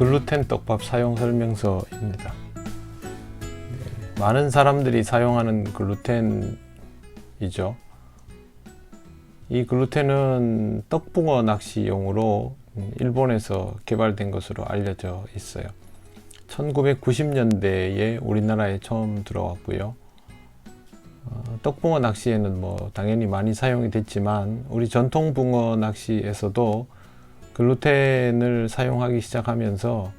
글루텐 떡밥 사용 설명서입니다. 많은 사람들이 사용하는 글루텐이죠. 이 글루텐은 떡붕어 낚시용으로 일본에서 개발된 것으로 알려져 있어요. 1990년대에 우리나라에 처음 들어왔고요. 떡붕어 낚시에는 당연히 많이 사용이 됐지만 우리 전통 붕어 낚시에서도 글루텐을 사용하기 시작하면서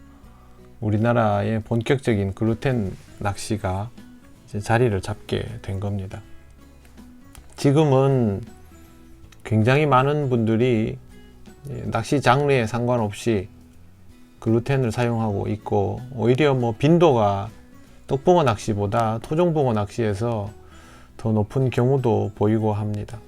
우리나라의 본격적인 글루텐 낚시가 이제 자리를 잡게 된 겁니다. 지금은 굉장히 많은 분들이 낚시 장르에 상관없이 글루텐을 사용하고 있고, 오히려 빈도가 떡붕어 낚시보다 토종붕어 낚시에서 더 높은 경우도 보이고 합니다.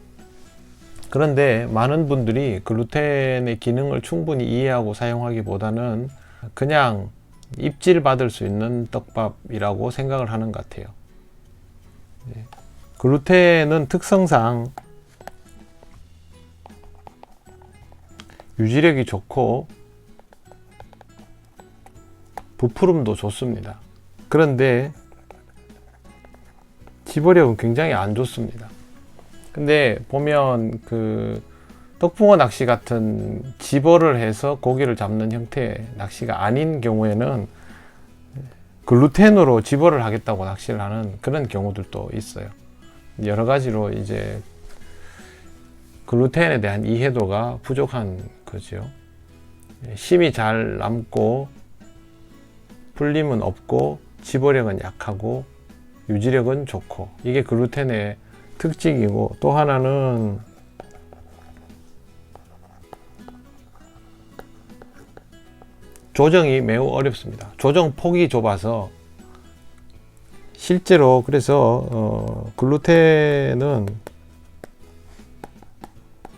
그런데 많은 분들이 글루텐의 기능을 충분히 이해하고 사용하기보다는 그냥 입질 받을 수 있는 떡밥이라고 생각을 하는 것 같아요. 글루텐은 특성상 유지력이 좋고 부푸름도 좋습니다. 그런데 집어력은 굉장히 안 좋습니다. 근데 보면 떡붕어 낚시 같은 집어를 해서 고기를 잡는 형태의 낚시가 아닌 경우에는 글루텐으로 집어를 하겠다고 낚시를 하는 그런 경우들도 있어요. 여러 가지로 이제 글루텐에 대한 이해도가 부족한 거죠. 심이 잘 남고 풀림은 없고 집어력은 약하고 유지력은 좋고, 이게 글루텐의 특징이고, 또 하나는 조정이 매우 어렵습니다. 조정 폭이 좁아서 실제로 그래서 글루텐은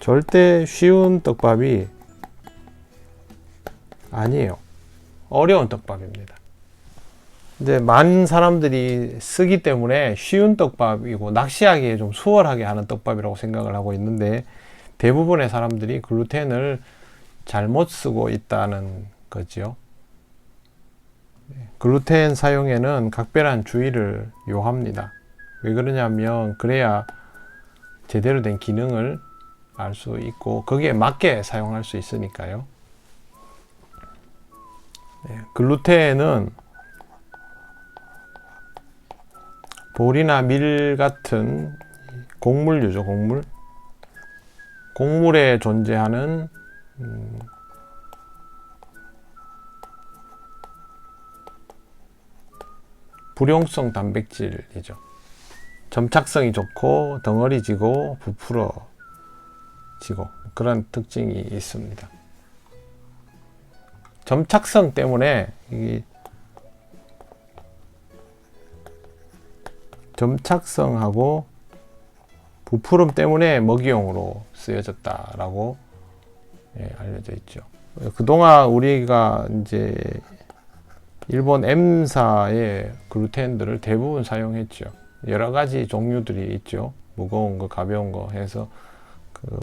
절대 쉬운 떡밥이 아니에요. 어려운 떡밥입니다. 이제 많은 사람들이 쓰기 때문에 쉬운 떡밥이고 낚시하기에 좀 수월하게 하는 떡밥이라고 생각을 하고 있는데, 대부분의 사람들이 글루텐을 잘못 쓰고 있다는 거죠. 글루텐 사용에는 각별한 주의를 요합니다. 왜 그러냐면 그래야 제대로 된 기능을 알 수 있고 거기에 맞게 사용할 수 있으니까요. 글루텐은 볼이나 밀 같은 곡물류죠. 곡물에 존재하는 불용성 단백질이죠. 점착성이 좋고 덩어리지고 부풀어지고 그런 특징이 있습니다. 점착성 때문에 점착성하고 부푸름 때문에 먹이용으로 쓰여졌다라고 알려져 있죠. 그동안 우리가 이제 일본 M사의 글루텐들을 대부분 사용했죠. 여러 가지 종류들이 있죠. 무거운 거, 가벼운 거 해서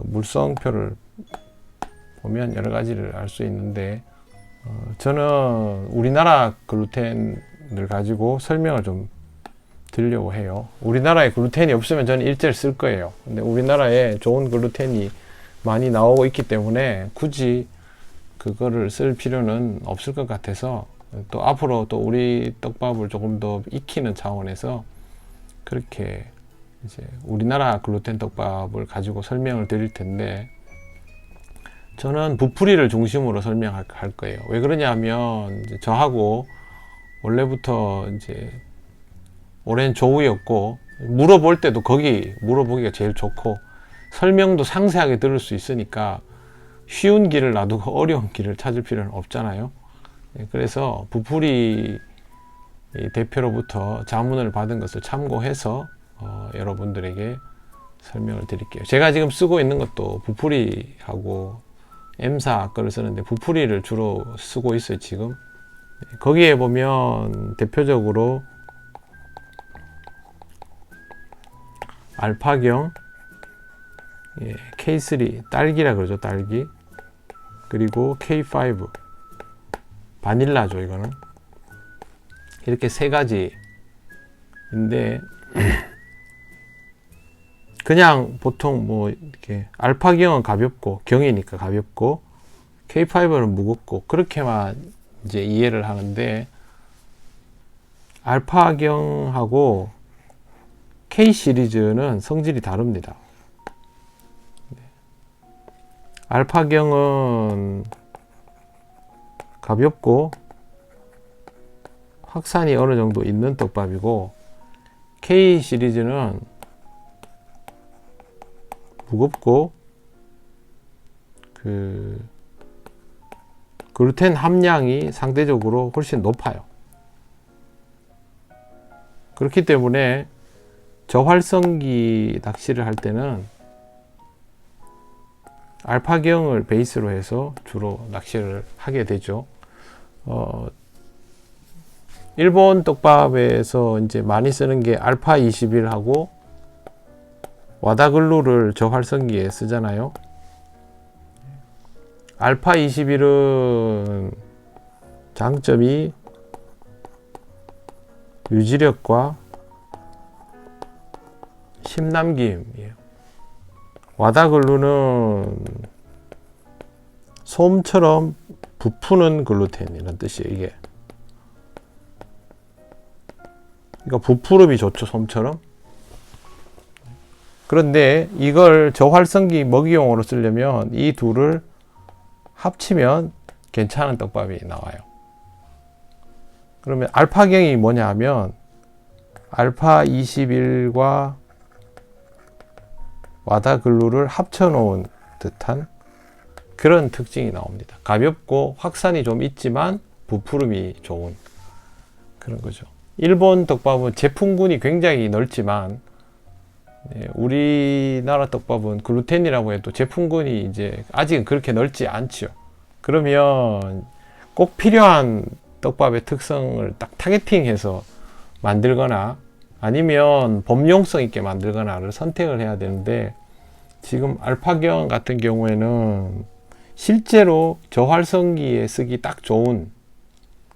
물성표를 보면 여러 가지를 알 수 있는데, 저는 우리나라 글루텐을 가지고 설명을 좀 드리려고 해요. 우리나라에 글루텐이 없으면 저는 일제를 쓸 거예요. 근데 우리나라에 좋은 글루텐이 많이 나오고 있기 때문에 굳이 그거를 쓸 필요는 없을 것 같아서, 또 앞으로 또 우리 떡밥을 조금 더 익히는 차원에서 그렇게 이제 우리나라 글루텐 떡밥을 가지고 설명을 드릴 텐데, 저는 부풀이를 중심으로 설명할 거예요. 왜 그러냐면 이제 저하고 원래부터 이제 오랜 조우였고, 물어볼 때도 거기 물어보기가 제일 좋고 설명도 상세하게 들을 수 있으니까 쉬운 길을 놔두고 어려운 길을 찾을 필요는 없잖아요. 그래서 부풀이 대표로부터 자문을 받은 것을 참고해서 여러분들에게 설명을 드릴게요. 제가 지금 쓰고 있는 것도 부풀이하고 M사 거를 쓰는데 부풀이를 주로 쓰고 있어요. 지금 거기에 보면 대표적으로 알파경, K3 딸기라 그러죠. 딸기. 그리고 K5 바닐라죠. 이거는 이렇게 세 가지인데 그냥 보통 뭐 이렇게 알파경은 가볍고 경이니까 가볍고 K5는 무겁고 그렇게만 이제 이해를 하는데 알파경하고 K 시리즈는 성질이 다릅니다. 알파경은 가볍고 확산이 어느 정도 있는 떡밥이고 K 시리즈는 무겁고 그 글루텐 함량이 상대적으로 훨씬 높아요. 그렇기 때문에 저활성기 낚시를 할 때는 알파경을 베이스로 해서 주로 낚시를 하게 되죠. 일본 떡밥에서 이제 많이 쓰는 게 알파 21하고 와다글루를 저활성기에 쓰잖아요. 알파 21은 장점이 유지력과 심남김이에요. 와다글루는 솜처럼 부푸는 글루텐이라는 뜻이에요. 이게 그러니까 부푸름이 좋죠. 솜처럼. 그런데 이걸 저활성기 먹이용으로 쓰려면 이 둘을 합치면 괜찮은 떡밥이 나와요. 그러면 알파경이 뭐냐 하면 알파 21과 와다글루를 합쳐 놓은 듯한 그런 특징이 나옵니다. 가볍고 확산이 좀 있지만 부푸름이 좋은 그런 거죠. 일본 떡밥은 제품군이 굉장히 넓지만 우리나라 떡밥은 글루텐이라고 해도 제품군이 이제 아직은 그렇게 넓지 않죠. 그러면 꼭 필요한 떡밥의 특성을 딱 타겟팅해서 만들거나 아니면 범용성 있게 만들거나를 선택을 해야 되는데 지금 알파경 같은 경우에는 실제로 저활성기에 쓰기 딱 좋은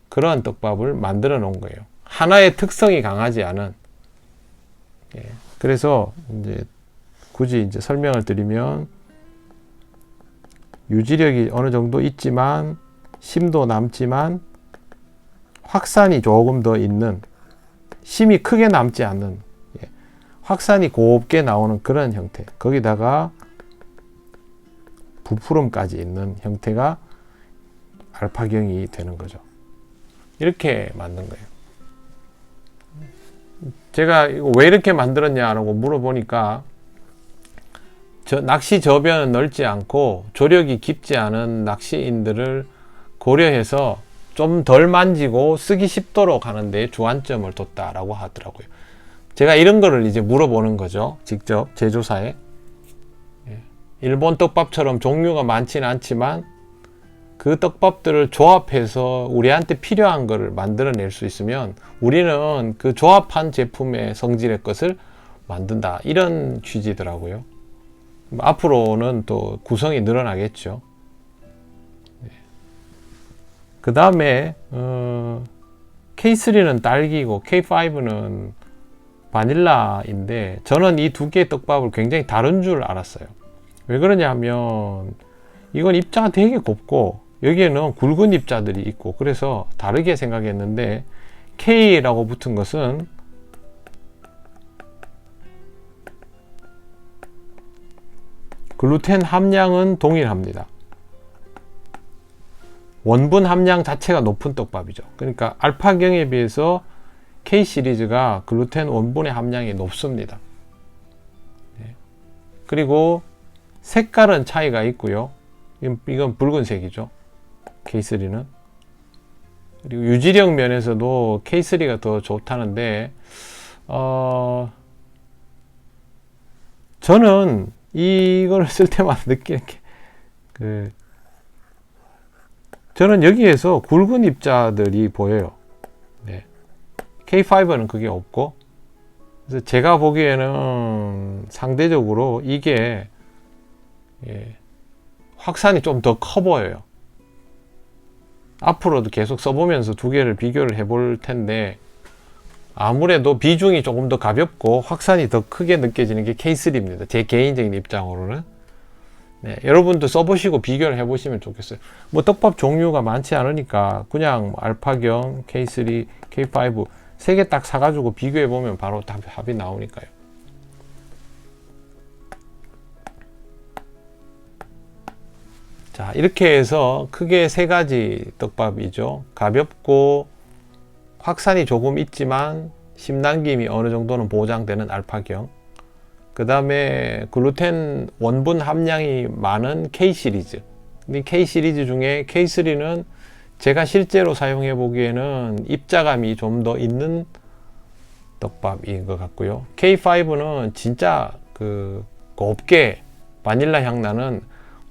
그러한 떡밥을 만들어 놓은 거예요. 하나의 특성이 강하지 않은. 그래서 이제 굳이 이제 설명을 드리면 유지력이 어느 정도 있지만 심도 남지만 확산이 조금 더 있는 심이 크게 남지 않는 확산이 곱게 나오는 그런 형태 거기다가 부푸름까지 있는 형태가 알파경이 되는 거죠. 이렇게 만든 거예요. 제가 이거 왜 이렇게 만들었냐라고 물어보니까 낚시 저변은 넓지 않고 조력이 깊지 않은 낚시인들을 고려해서 좀 덜 만지고 쓰기 쉽도록 하는데 주안점을 뒀다라고 하더라고요. 제가 이런 거를 이제 물어보는 거죠. 직접 제조사에. 일본 떡밥처럼 종류가 많지는 않지만 그 떡밥들을 조합해서 우리한테 필요한 거를 만들어낼 수 있으면 우리는 그 조합한 제품의 성질의 것을 만든다. 이런 취지더라고요. 앞으로는 또 구성이 늘어나겠죠. 그 다음에 K3는 딸기고 K5는 바닐라인데 저는 이 두 개의 떡밥을 굉장히 다른 줄 알았어요. 왜 그러냐 하면 이건 입자가 되게 곱고 여기에는 굵은 입자들이 있고 그래서 다르게 생각했는데 K라고 붙은 것은 글루텐 함량은 동일합니다. 원분 함량 자체가 높은 떡밥이죠. 그러니까 알파경에 비해서 K 시리즈가 글루텐 원분의 함량이 높습니다. 그리고 색깔은 차이가 있고요. 이건 붉은색이죠. K3는. 그리고 유지력 면에서도 K3가 더 좋다는데 저는 이걸 쓸 때마다 느끼는 게 저는 여기에서 굵은 입자들이 보여요. K5는 그게 없고 그래서 제가 보기에는 상대적으로 이게 확산이 좀 더 커 보여요. 앞으로도 계속 써보면서 두 개를 비교를 해볼 텐데, 아무래도 비중이 조금 더 가볍고 확산이 더 크게 느껴지는 게 K3입니다. 제 개인적인 입장으로는. 네, 여러분도 써보시고 비교를 해보시면 좋겠어요. 뭐 떡밥 종류가 많지 않으니까 그냥 알파경, K3, K5 세 개 딱 사가지고 비교해보면 바로 답이 나오니까요. 자, 이렇게 해서 크게 세 가지 떡밥이죠. 가볍고 확산이 조금 있지만 심남김이 어느 정도는 보장되는 알파경, 그 다음에 글루텐 원분 함량이 많은 K 시리즈. 근데 K 시리즈 중에 K3는 제가 실제로 사용해 보기에는 입자감이 좀 더 있는 떡밥인 것 같고요. K5는 진짜 그 곱게 바닐라 향 나는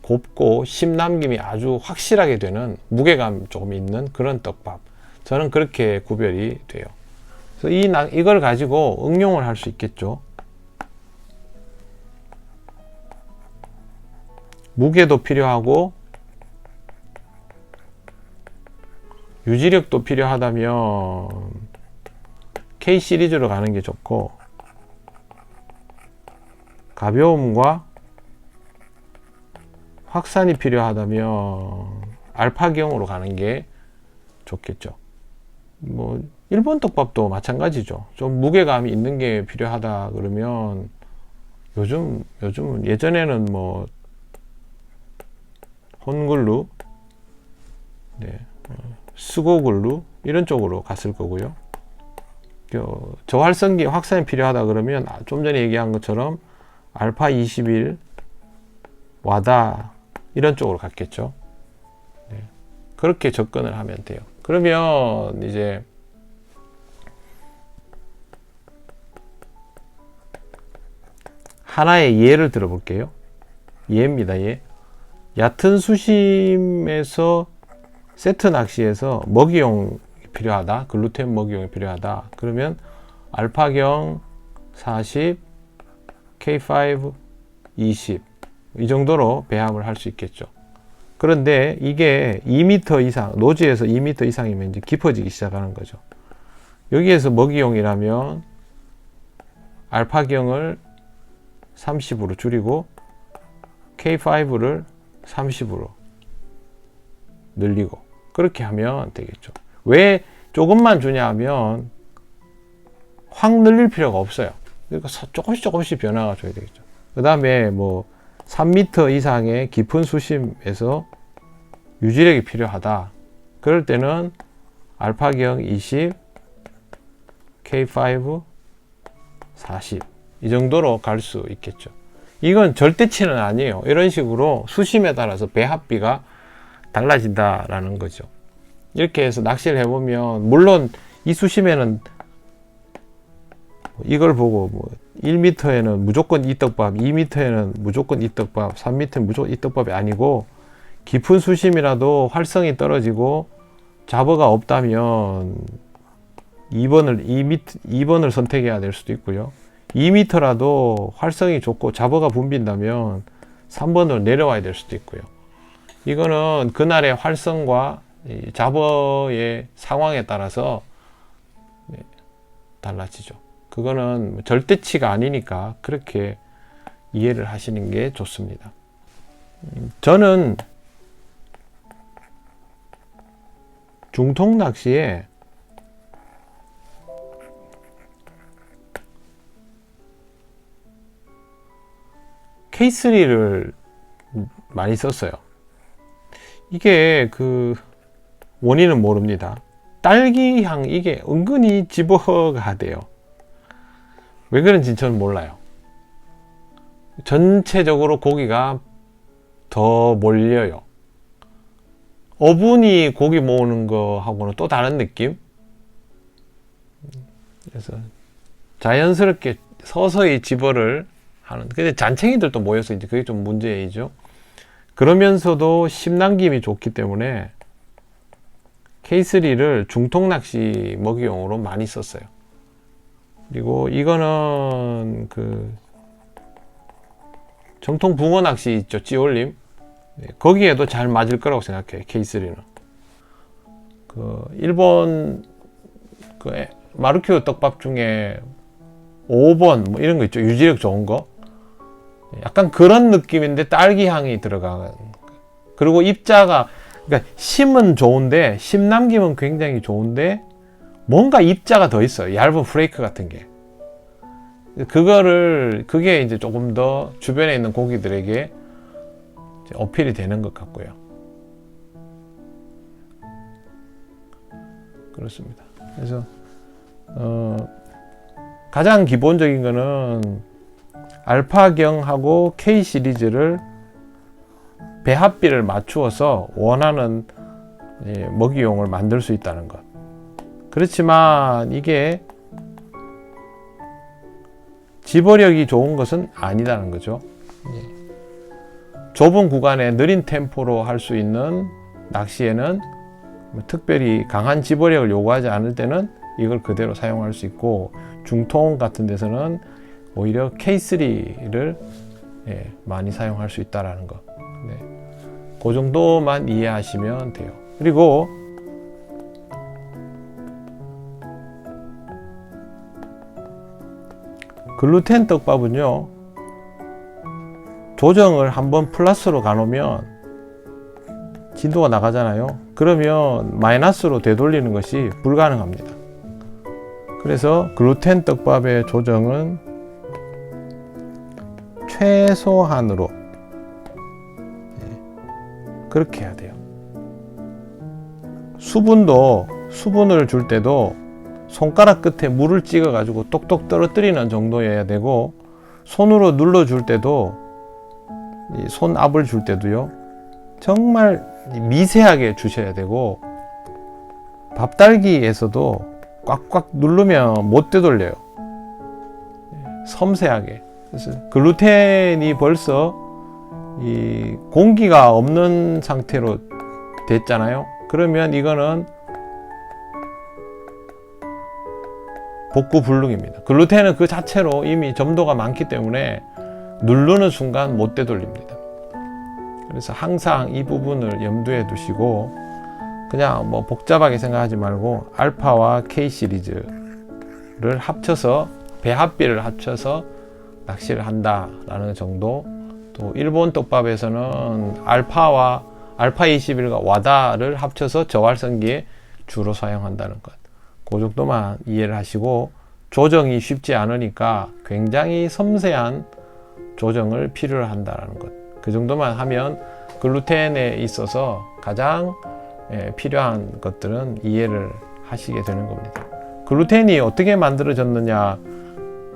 곱고 심남김이 아주 확실하게 되는 무게감 조금 있는 그런 떡밥. 저는 그렇게 구별이 돼요. 그래서 이걸 가지고 응용을 할 수 있겠죠. 무게도 필요하고 유지력도 필요하다면 K 시리즈로 가는 게 좋고, 가벼움과 확산이 필요하다면 알파경으로 가는 게 좋겠죠. 뭐 일본 떡밥도 마찬가지죠. 좀 무게감이 있는 게 필요하다 그러면 요즘은 예전에는 뭐 혼글루, 네, 스고글루 이런 쪽으로 갔을 거고요. 저활성기 확산이 필요하다 그러면 좀 전에 얘기한 것처럼 알파 21, 와다 이런 쪽으로 갔겠죠. 네, 그렇게 접근을 하면 돼요. 그러면 이제 하나의 예를 들어볼게요. 예입니다. 예. 얕은 수심에서 세트 낚시에서 먹이용이 필요하다. 글루텐 먹이용이 필요하다. 그러면 알파경 40, K5 20 이 정도로 배합을 할 수 있겠죠. 그런데 이게 2m 이상, 노즈에서 2m 이상이면 이제 깊어지기 시작하는 거죠. 여기에서 먹이용이라면 알파경을 30으로 줄이고 K5를 30으로 늘리고 그렇게 하면 되겠죠. 왜 조금만 주냐 하면 확 늘릴 필요가 없어요. 그러니까 조금씩 변화가 줘야 되겠죠. 그 다음에 뭐 3m 이상의 깊은 수심에서 유지력이 필요하다. 그럴 때는 알파경 20, K5 40 이 정도로 갈 수 있겠죠. 이건 절대치는 아니에요. 이런 식으로 수심에 따라서 배합비가 달라진다라는 거죠. 이렇게 해서 낚시를 해보면 물론 이 수심에는 이걸 보고 뭐 1m에는 무조건 이 떡밥, 2m에는 무조건 이 떡밥, 3m는 무조건 이 떡밥이 아니고 깊은 수심이라도 활성이 떨어지고 잡어가 없다면 2번을 선택해야 될 수도 있고요. 2m라도 활성이 좋고 잡어가 붐빈다면 3번으로 내려와야 될 수도 있고요. 이거는 그날의 활성과 잡어의 상황에 따라서 달라지죠. 그거는 절대치가 아니니까 그렇게 이해를 하시는 게 좋습니다. 저는 중통 낚시에 K3를 많이 썼어요. 이게 그 원인은 모릅니다. 딸기향 이게 은근히 집어가 돼요. 왜 그런지 저는 몰라요. 전체적으로 고기가 더 몰려요. 어분이 고기 모으는 거하고는 또 다른 느낌? 그래서 자연스럽게 서서히 집어를 하는. 근데 잔챙이들도 모여서 이제 그게 좀 문제이죠. 그러면서도 심남김이 좋기 때문에 K3를 중통 낚시 먹이용으로 많이 썼어요. 그리고 이거는 그 정통 붕어 낚시 있죠, 찌올림. 거기에도 잘 맞을 거라고 생각해요, K3는. 그 일본 그 마르큐 떡밥 중에 5번 뭐 이런 거 있죠. 유지력 좋은 거. 약간 그런 느낌인데 딸기 향이 들어가. 그리고 입자가, 그러니까 심은 좋은데, 심 남김은 굉장히 좋은데, 뭔가 입자가 더 있어요. 얇은 프레이크 같은 게. 그게 이제 조금 더 주변에 있는 고기들에게 어필이 되는 것 같고요. 그렇습니다. 그래서, 가장 기본적인 거는 알파경하고 K 시리즈를 배합비를 맞추어서 원하는 먹이용을 만들 수 있다는 것. 그렇지만 이게 집어력이 좋은 것은 아니라는 거죠. 좁은 구간에 느린 템포로 할 수 있는 낚시에는 특별히 강한 집어력을 요구하지 않을 때는 이걸 그대로 사용할 수 있고, 중통 같은 데서는 오히려 K3를 많이 사용할 수 있다는 거. 그 정도만 이해하시면 돼요. 그리고 글루텐 떡밥은요, 조정을 한번 플러스로 가놓으면 진도가 나가잖아요. 그러면 마이너스로 되돌리는 것이 불가능합니다. 그래서 글루텐 떡밥의 조정은 최소한으로 그렇게 해야 돼요. 수분을 줄 때도 손가락 끝에 물을 찍어 가지고 똑똑 떨어뜨리는 정도여야 되고, 손으로 눌러 줄 때도, 손압을 줄 때도요, 정말 미세하게 주셔야 되고, 밥달기에서도 꽉꽉 누르면 못 되돌려요. 섬세하게. 그래서 글루텐이 벌써 이 공기가 없는 상태로 됐잖아요. 그러면 이거는 복구불능입니다. 글루텐은 그 자체로 이미 점도가 많기 때문에 누르는 순간 못 되돌립니다. 그래서 항상 이 부분을 염두에 두시고, 그냥 뭐 복잡하게 생각하지 말고 알파와 K 시리즈를 합쳐서, 배합비를 합쳐서 낚시를 한다라는 정도. 또 일본 떡밥에서는 알파 21과 와다를 합쳐서 저활성기에 주로 사용한다는 것. 그 정도만 이해를 하시고, 조정이 쉽지 않으니까 굉장히 섬세한 조정을 필요로 한다는 것. 그 정도만 하면 글루텐에 있어서 가장 필요한 것들은 이해를 하시게 되는 겁니다. 글루텐이 어떻게 만들어졌느냐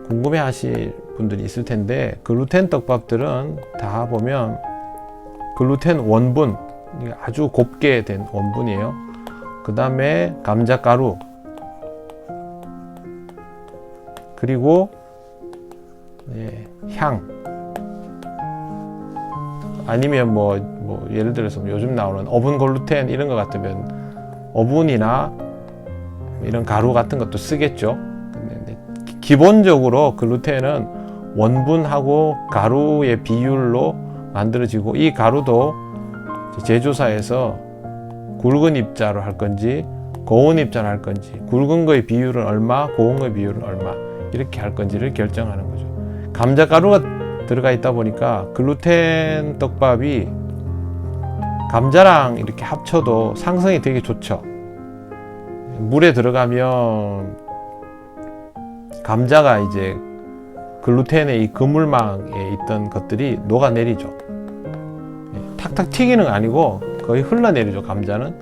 궁금해 하실 분들이 있을 텐데, 글루텐 떡밥들은 다 보면 글루텐 원분, 아주 곱게 된 원분이에요. 그 다음에 감자가루, 그리고 향, 아니면 뭐 예를 들어서 요즘 나오는 어분 글루텐 이런 것 같으면 어분이나 이런 가루 같은 것도 쓰겠죠. 근데 기본적으로 글루텐은 원분하고 가루의 비율로 만들어지고, 이 가루도 제조사에서 굵은 입자로 할 건지 고운 입자로 할 건지, 굵은 거의 비율은 얼마, 고운 거의 비율은 얼마, 이렇게 할 건지를 결정하는 거죠. 감자가루가 들어가 있다 보니까 글루텐 떡밥이 감자랑 이렇게 합쳐도 상성이 되게 좋죠. 물에 들어가면 감자가 이제 글루텐의 이 그물망에 있던 것들이 녹아내리죠. 탁탁 튀기는 거 아니고 거의 흘러내리죠, 감자는.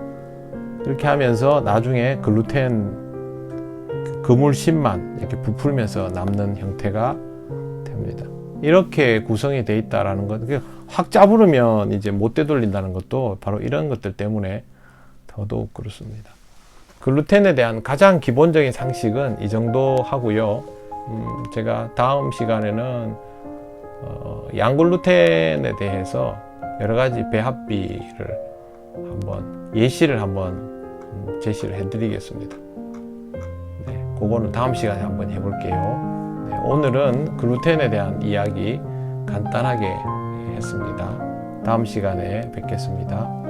이렇게 하면서 나중에 글루텐 그물심만 이렇게 부풀면서 남는 형태가 됩니다. 이렇게 구성이 되어 있다라는 것, 확 짜부르면 이제 못 되돌린다는 것도 바로 이런 것들 때문에 더더욱 그렇습니다. 글루텐에 대한 가장 기본적인 상식은 이 정도 하고요. 제가 다음 시간에는 양글루텐에 대해서 여러 가지 배합비를 예시를 한번 제시를 해드리겠습니다. 네, 그거는 다음 시간에 한번 해볼게요. 네, 오늘은 글루텐에 대한 이야기 간단하게 했습니다. 다음 시간에 뵙겠습니다.